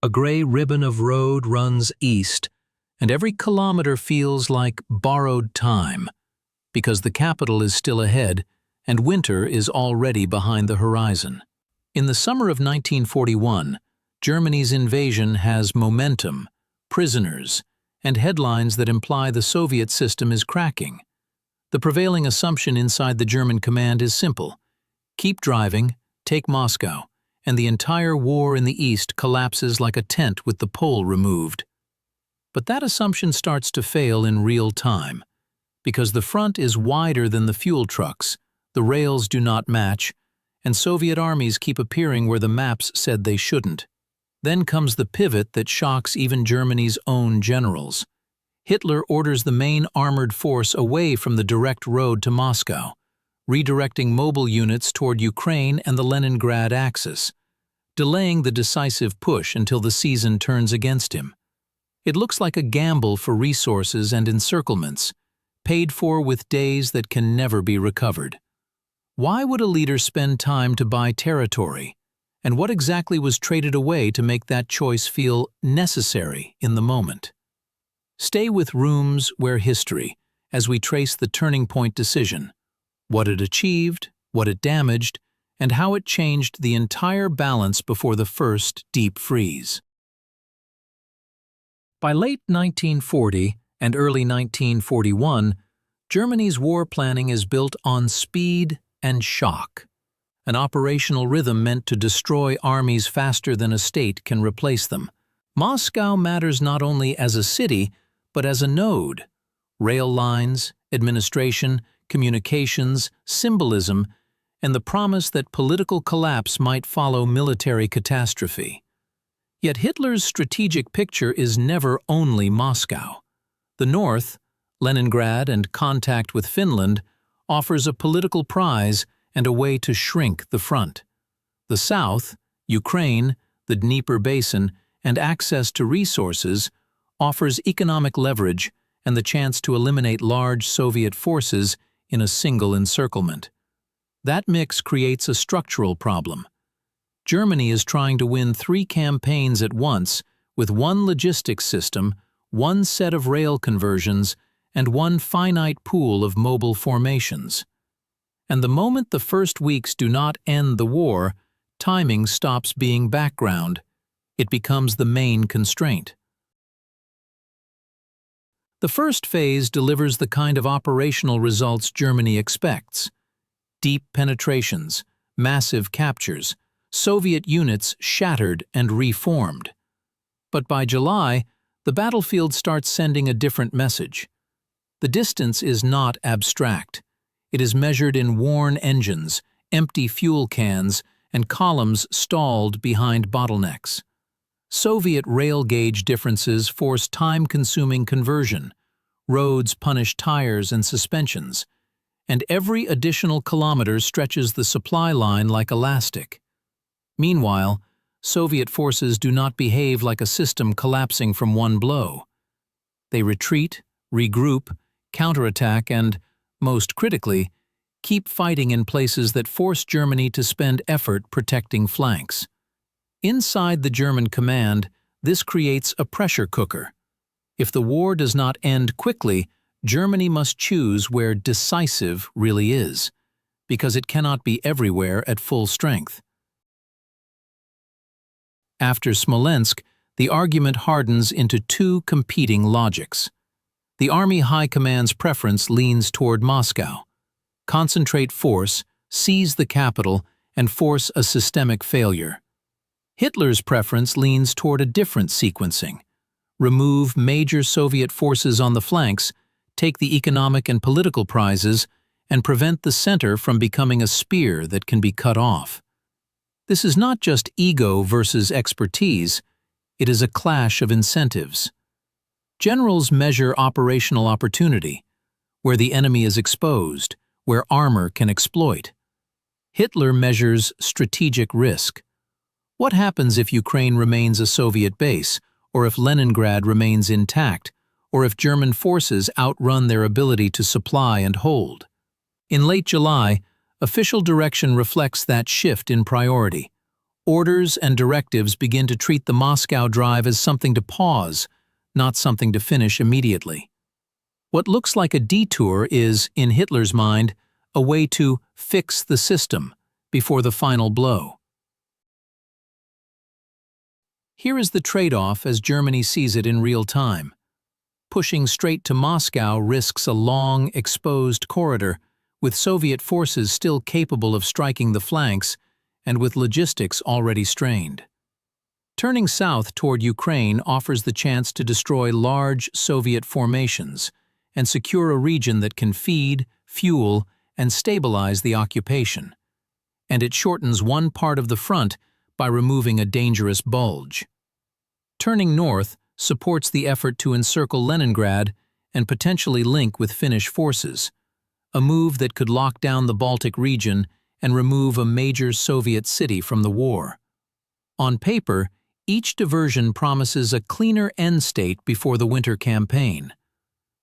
A gray ribbon of road runs east, and every kilometer feels like borrowed time, because the capital is still ahead and winter is already behind the horizon. In the summer of 1941, Germany's invasion has momentum, prisoners, and headlines that imply the Soviet system is cracking. The prevailing assumption inside the German command is simple: keep driving, take Moscow, and the entire war in the East collapses like a tent with the pole removed. But that assumption starts to fail in real time, because the front is wider than the fuel trucks, the rails do not match, and Soviet armies keep appearing where the maps said they shouldn't. Then comes the pivot that shocks even Germany's own generals. Hitler orders the main armored force away from the direct road to Moscow, redirecting mobile units toward Ukraine and the Leningrad axis, delaying the decisive push until the season turns against him. It looks like a gamble for resources and encirclements, paid for with days that can never be recovered. Why would a leader spend time to buy territory? And what exactly was traded away to make that choice feel necessary in the moment? Stay with Rooms Where History as we trace the turning point decision, what it achieved, what it damaged, and how it changed the entire balance before the first deep freeze. By late 1940 and early 1941, Germany's war planning is built on speed and shock, an operational rhythm meant to destroy armies faster than a state can replace them. Moscow matters not only as a city, but as a node. Rail lines, administration, communications, symbolism, and the promise that political collapse might follow military catastrophe. Yet Hitler's strategic picture is never only Moscow. The north, Leningrad and contact with Finland, offers a political prize and a way to shrink the front. The south, Ukraine, the Dnieper Basin, and access to resources offers economic leverage and the chance to eliminate large Soviet forces in a single encirclement. That mix creates a structural problem. Germany is trying to win 3 campaigns at once with one logistics system, one set of rail conversions, and one finite pool of mobile formations. And the moment the first weeks do not end the war, timing stops being background. It becomes the main constraint. The first phase delivers the kind of operational results Germany expects: deep penetrations, massive captures, Soviet units shattered and reformed. But by July, the battlefield starts sending a different message. The distance is not abstract. It is measured in worn engines, empty fuel cans, and columns stalled behind bottlenecks. Soviet rail gauge differences force time-consuming conversion. Roads punish tires and suspensions, and every additional kilometer stretches the supply line like elastic. Meanwhile, Soviet forces do not behave like a system collapsing from one blow. They retreat, regroup, counterattack, and, most critically, keep fighting in places that force Germany to spend effort protecting flanks. Inside the German command, this creates a pressure cooker. If the war does not end quickly, Germany must choose where decisive really is, because it cannot be everywhere at full strength. After Smolensk, the argument hardens into 2 competing logics. The Army High Command's preference leans toward Moscow. Concentrate force, seize the capital, and force a systemic failure. Hitler's preference leans toward a different sequencing. Remove major Soviet forces on the flanks, take the economic and political prizes, and prevent the center from becoming a spear that can be cut off. This is not just ego versus expertise, it is a clash of incentives. Generals measure operational opportunity, where the enemy is exposed, where armor can exploit. Hitler measures strategic risk. What happens if Ukraine remains a Soviet base, or if Leningrad remains intact, or if German forces outrun their ability to supply and hold? In late July, official direction reflects that shift in priority. orders and directives begin to treat the Moscow drive as something to pause, not something to finish immediately. What looks like a detour is, in Hitler's mind, a way to fix the system before the final blow. Here is the trade-off as Germany sees it in real time. Pushing straight to Moscow risks a long, exposed corridor, with Soviet forces still capable of striking the flanks and with logistics already strained. Turning south toward Ukraine offers the chance to destroy large Soviet formations and secure a region that can feed, fuel, and stabilize the occupation. And it shortens one part of the front by removing a dangerous bulge. Turning north supports the effort to encircle Leningrad and potentially link with Finnish forces, a move that could lock down the Baltic region and remove a major Soviet city from the war. On paper, each diversion promises a cleaner end state before the winter campaign.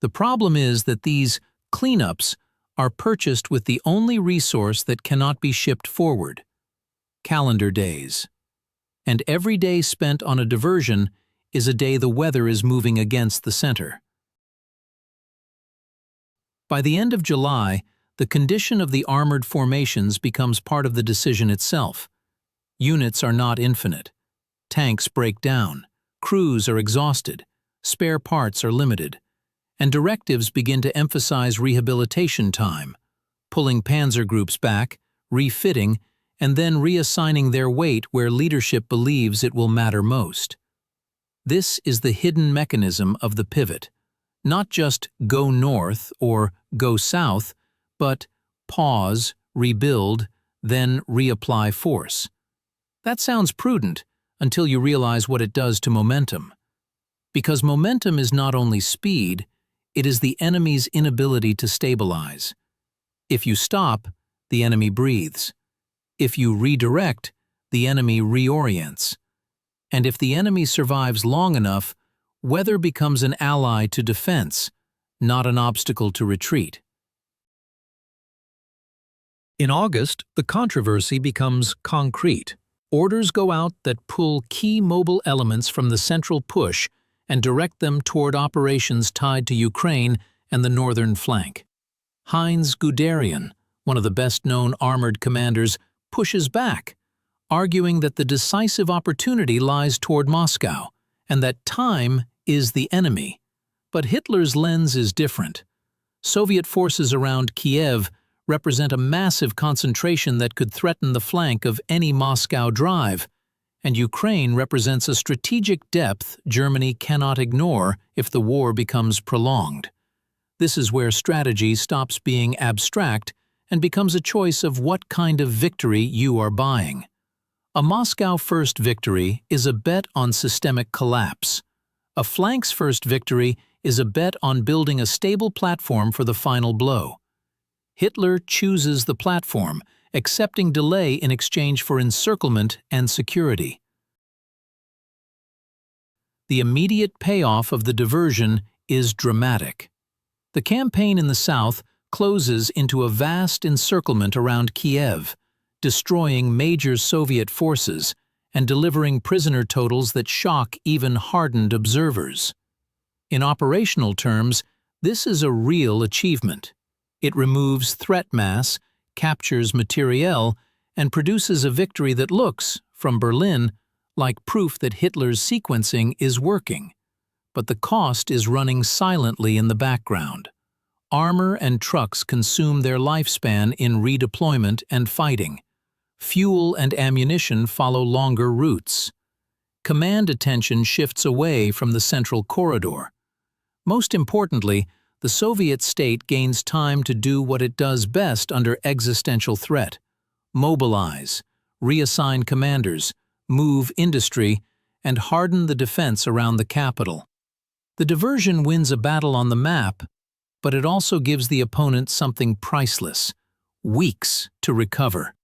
The problem is that these cleanups are purchased with the only resource that cannot be shipped forward: calendar days. And every day spent on a diversion is a day the weather is moving against the center. By the end of July, the condition of the armored formations becomes part of the decision itself. Units are not infinite. Tanks break down, crews are exhausted, spare parts are limited, and directives begin to emphasize rehabilitation time, pulling panzer groups back, refitting, and then reassigning their weight where leadership believes it will matter most. This is the hidden mechanism of the pivot. Not just go north or go south, but pause, rebuild, then reapply force. That sounds prudent until you realize what it does to momentum. Because momentum is not only speed, it is the enemy's inability to stabilize. If you stop, the enemy breathes. If you redirect, the enemy reorients. And if the enemy survives long enough, weather becomes an ally to defense, not an obstacle to retreat. In August, the controversy becomes concrete. Orders go out that pull key mobile elements from the central push and direct them toward operations tied to Ukraine and the northern flank. Heinz Guderian, one of the best-known armored commanders, pushes back, arguing that the decisive opportunity lies toward Moscow and that time is the enemy. But Hitler's lens is different. Soviet forces around Kiev represent a massive concentration that could threaten the flank of any Moscow drive, and Ukraine represents a strategic depth Germany cannot ignore if the war becomes prolonged. This is where strategy stops being abstract and becomes a choice of what kind of victory you are buying. A Moscow-first victory is a bet on systemic collapse. A flanks-first victory is a bet on building a stable platform for the final blow. Hitler chooses the platform, accepting delay in exchange for encirclement and security. The immediate payoff of the diversion is dramatic. The campaign in the south closes into a vast encirclement around Kiev, destroying major Soviet forces and delivering prisoner totals that shock even hardened observers. In operational terms, this is a real achievement. It removes threat mass, captures materiel, and produces a victory that looks, from Berlin, like proof that Hitler's sequencing is working. But the cost is running silently in the background. Armor and trucks consume their lifespan in redeployment and fighting. Fuel and ammunition follow longer routes. Command attention shifts away from the central corridor. Most importantly, the Soviet state gains time to do what it does best under existential threat: mobilize, reassign commanders, move industry, and harden the defense around the capital. The diversion wins a battle on the map, but it also gives the opponent something priceless: weeks to recover.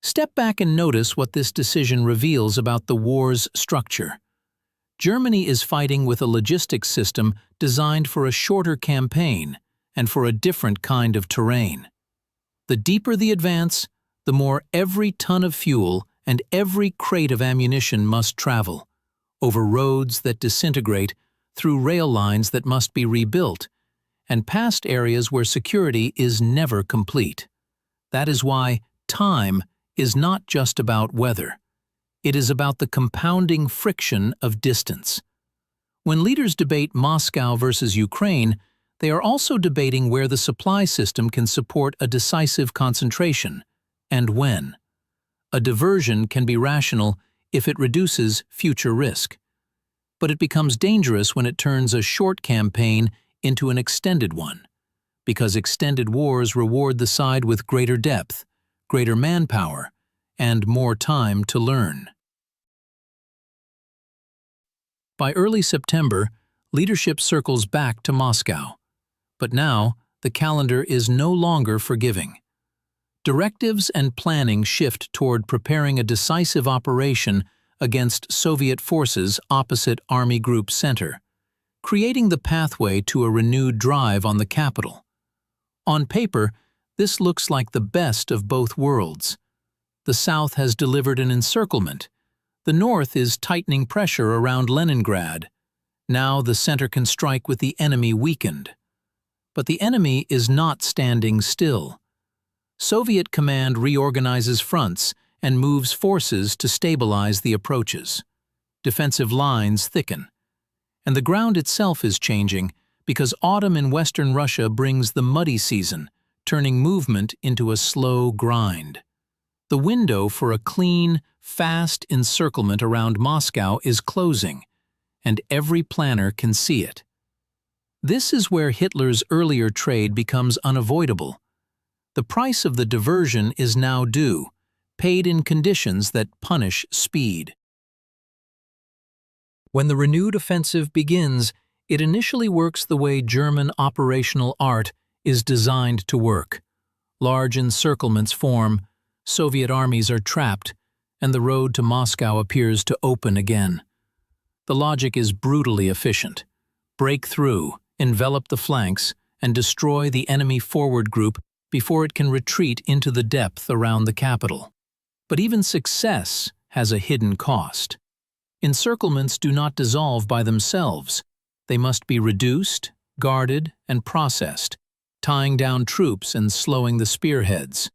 Step back and notice what this decision reveals about the war's structure. Germany is fighting with a logistics system designed for a shorter campaign and for a different kind of terrain. The deeper the advance, the more every ton of fuel and every crate of ammunition must travel, over roads that disintegrate, through rail lines that must be rebuilt, and past areas where security is never complete. That is why time is not just about weather. It is about the compounding friction of distance. When leaders debate Moscow versus Ukraine, they are also debating where the supply system can support a decisive concentration, and when. A diversion can be rational if it reduces future risk. But it becomes dangerous when it turns a short campaign into an extended one, because extended wars reward the side with greater depth, greater manpower, and more time to learn. By early September, leadership circles back to Moscow. But now, the calendar is no longer forgiving. Directives and planning shift toward preparing a decisive operation against Soviet forces opposite Army Group Center, creating the pathway to a renewed drive on the capital. On paper, this looks like the best of both worlds. The South has delivered an encirclement. The North is tightening pressure around Leningrad. Now the center can strike with the enemy weakened. But the enemy is not standing still. Soviet command reorganizes fronts and moves forces to stabilize the approaches. Defensive lines thicken. And the ground itself is changing because autumn in Western Russia brings the muddy season, turning movement into a slow grind. The window for a clean, fast encirclement around Moscow is closing, and every planner can see it. This is where Hitler's earlier trade becomes unavoidable. The price of the diversion is now due, paid in conditions that punish speed. When the renewed offensive begins, it initially works the way German operational art is designed to work. Large encirclements form, Soviet armies are trapped, and the road to Moscow appears to open again. The logic is brutally efficient. Break through, envelop the flanks, and destroy the enemy forward group before it can retreat into the depth around the capital. But even success has a hidden cost. Encirclements do not dissolve by themselves. They must be reduced, guarded, and processed, tying down troops and slowing the spearheads.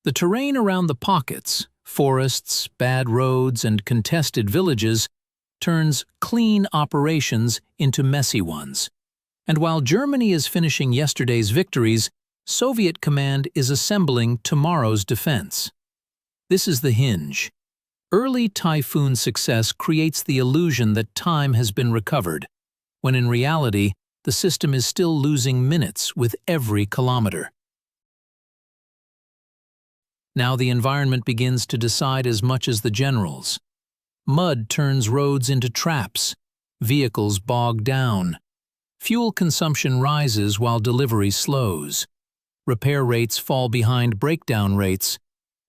The terrain around the pockets, forests, bad roads, and contested villages, turns clean operations into messy ones. And while Germany is finishing yesterday's victories, Soviet command is assembling tomorrow's defense. This is the hinge. Early typhoon success creates the illusion that time has been recovered, when in reality, the system is still losing minutes with every kilometer. Now the environment begins to decide as much as the generals. Mud turns roads into traps, vehicles bog down. Fuel consumption rises while delivery slows. Repair rates fall behind breakdown rates,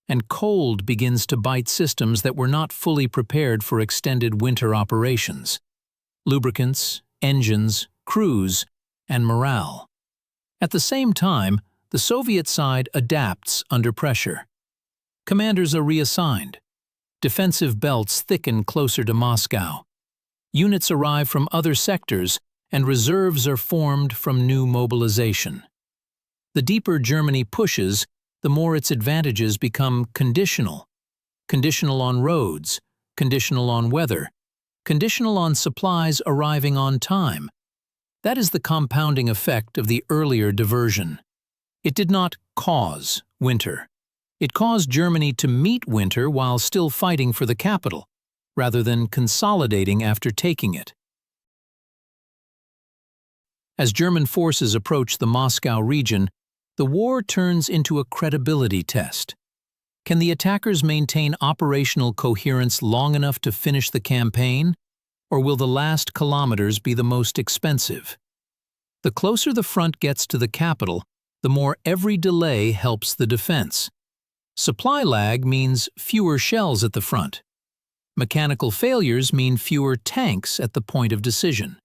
and cold begins to bite systems that were not fully prepared for extended winter operations. Lubricants, engines, crews, and morale. At the same time, the Soviet side adapts under pressure. Commanders are reassigned. Defensive belts thicken closer to Moscow. Units arrive from other sectors, and reserves are formed from new mobilization. The deeper Germany pushes, the more its advantages become conditional. Conditional on roads, conditional on weather, conditional on supplies arriving on time. That is the compounding effect of the earlier diversion. It did not cause winter. It caused Germany to meet winter while still fighting for the capital, rather than consolidating after taking it. As German forces approach the Moscow region, the war turns into a credibility test. Can the attackers maintain operational coherence long enough to finish the campaign, or will the last kilometers be the most expensive? The closer the front gets to the capital, the more every delay helps the defense. Supply lag means fewer shells at the front. Mechanical failures mean fewer tanks at the point of decision.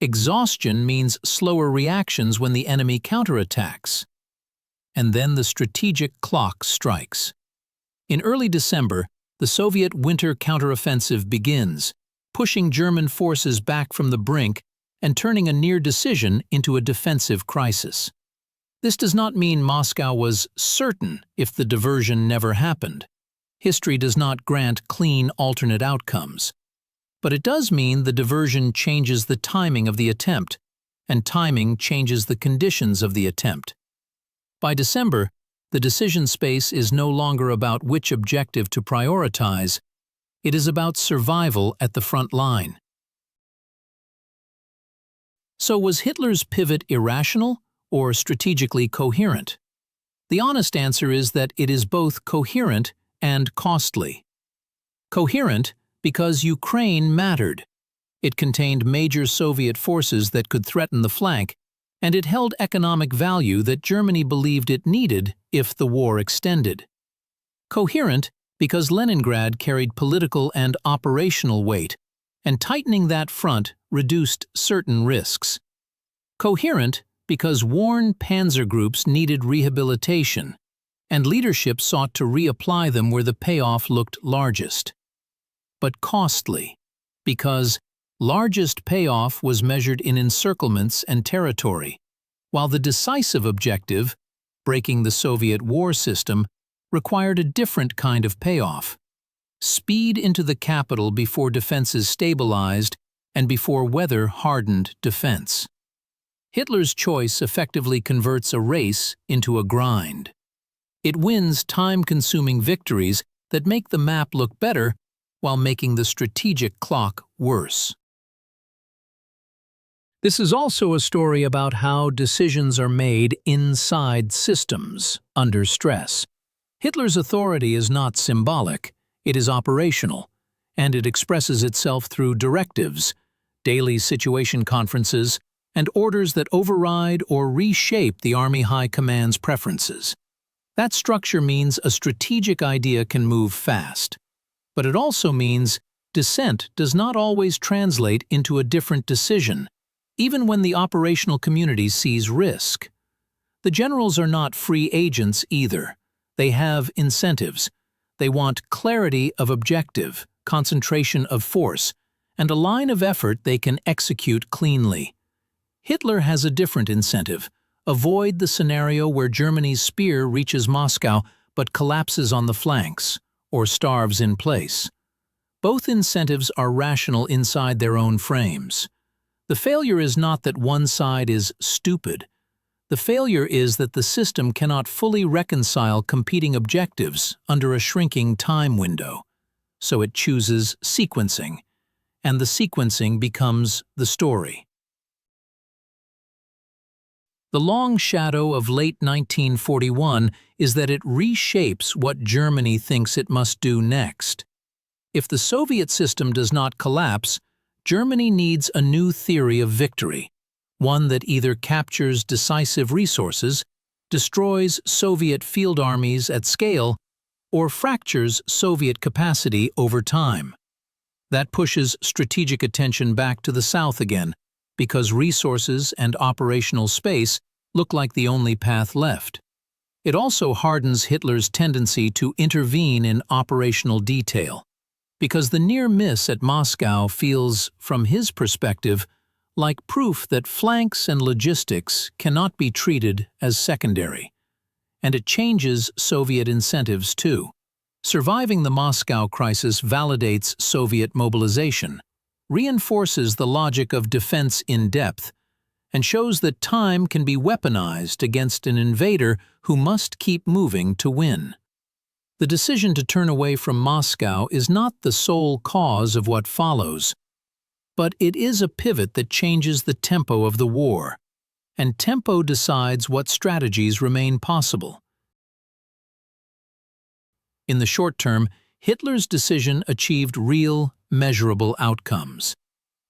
Exhaustion means slower reactions when the enemy counterattacks. and then the strategic clock strikes. In early December, the Soviet winter counteroffensive begins, pushing German forces back from the brink and turning a near decision into a defensive crisis. This does not mean Moscow was certain if the diversion never happened. History does not grant clean alternate outcomes. But it does mean the diversion changes the timing of the attempt, and timing changes the conditions of the attempt. By December, the decision space is no longer about which objective to prioritize. It is about survival at the front line. So was Hitler's pivot irrational or strategically coherent? The honest answer is that it is both coherent and costly. Coherent because Ukraine mattered. It contained major Soviet forces that could threaten the flank, and it held economic value that Germany believed it needed if the war extended. Coherent because Leningrad carried political and operational weight, and tightening that front reduced certain risks. Coherent because worn panzer groups needed rehabilitation, and leadership sought to reapply them where the payoff looked largest. But costly, because largest payoff was measured in encirclements and territory, while the decisive objective, breaking the Soviet war system, required a different kind of payoff: speed into the capital before defenses stabilized and before weather-hardened defense. Hitler's choice effectively converts a race into a grind. It wins time-consuming victories that make the map look better while making the strategic clock worse. This is also a story about how decisions are made inside systems under stress. Hitler's authority is not symbolic, it is operational, and it expresses itself through directives, daily situation conferences, and orders that override or reshape the Army High Command's preferences. That structure means a strategic idea can move fast, but it also means dissent does not always translate into a different decision, even when the operational community sees risk. The generals are not free agents either. They have incentives. They want clarity of objective, concentration of force, and a line of effort they can execute cleanly. Hitler has a different incentive: avoid the scenario where Germany's spear reaches Moscow but collapses on the flanks, or starves in place. Both incentives are rational inside their own frames. The failure is not that one side is stupid. The failure is that the system cannot fully reconcile competing objectives under a shrinking time window. So it chooses sequencing, and the sequencing becomes the story. The long shadow of late 1941 is that it reshapes what Germany thinks it must do next. If the Soviet system does not collapse, Germany needs a new theory of victory, one that either captures decisive resources, destroys Soviet field armies at scale, or fractures Soviet capacity over time. That pushes strategic attention back to the south again, because resources and operational space look like the only path left. It also hardens Hitler's tendency to intervene in operational detail, because the near miss at Moscow feels, from his perspective, like proof that flanks and logistics cannot be treated as secondary. And it changes Soviet incentives too. Surviving the Moscow crisis validates Soviet mobilization, reinforces the logic of defense in depth, and shows that time can be weaponized against an invader who must keep moving to win. The decision to turn away from Moscow is not the sole cause of what follows, but it is a pivot that changes the tempo of the war, and tempo decides what strategies remain possible. In the short term, Hitler's decision achieved real, measurable outcomes.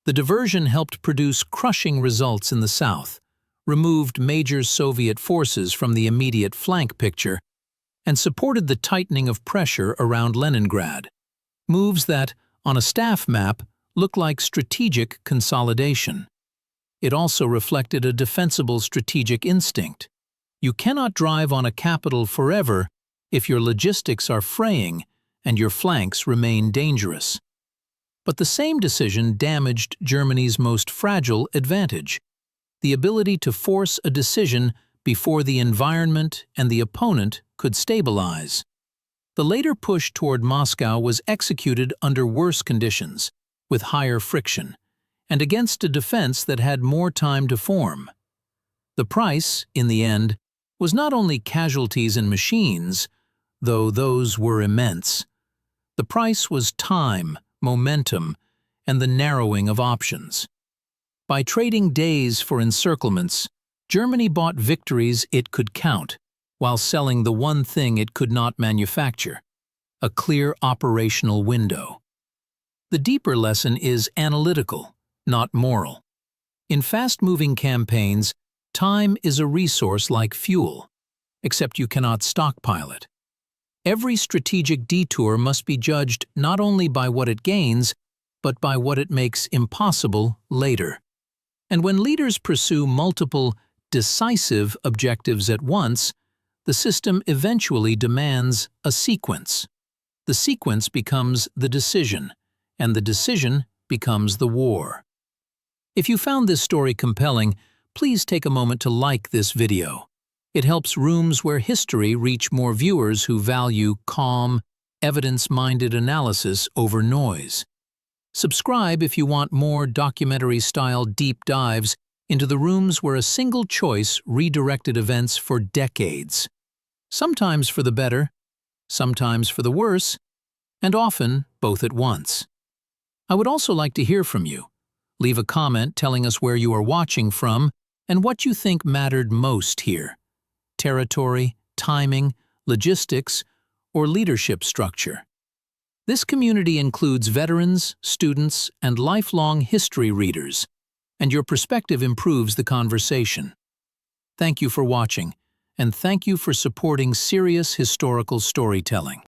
The diversion helped produce crushing results in the south, removed major Soviet forces from the immediate flank picture, and supported the tightening of pressure around Leningrad, moves that, on a staff map, look like strategic consolidation. It also reflected a defensible strategic instinct. You cannot drive on a capital forever if your logistics are fraying and your flanks remain dangerous. But the same decision damaged Germany's most fragile advantage, the ability to force a decision before the environment and the opponent could stabilize. The later push toward Moscow was executed under worse conditions, with higher friction, and against a defense that had more time to form. The price, in the end, was not only casualties in machines, though those were immense. The price was time, momentum, and the narrowing of options. By trading days for encirclements, Germany bought victories it could count, while selling the one thing it could not manufacture: a clear operational window. The deeper lesson is analytical, not moral. In fast-moving campaigns, time is a resource like fuel, except you cannot stockpile it. Every strategic detour must be judged not only by what it gains, but by what it makes impossible later. And when leaders pursue multiple, decisive objectives at once, the system eventually demands a sequence. The sequence becomes the decision, and the decision becomes the war. If you found this story compelling, please take a moment to like this video. It helps Rooms Where History reach more viewers who value calm, evidence-minded analysis over noise. Subscribe if you want more documentary-style deep dives into the rooms where a single choice redirected events for decades. Sometimes for the better, sometimes for the worse, and often both at once. I would also like to hear from you. Leave a comment telling us where you are watching from and what you think mattered most here: territory, timing, logistics, or leadership structure. This community includes veterans, students, and lifelong history readers, and your perspective improves the conversation. Thank you for watching, and thank you for supporting serious historical storytelling.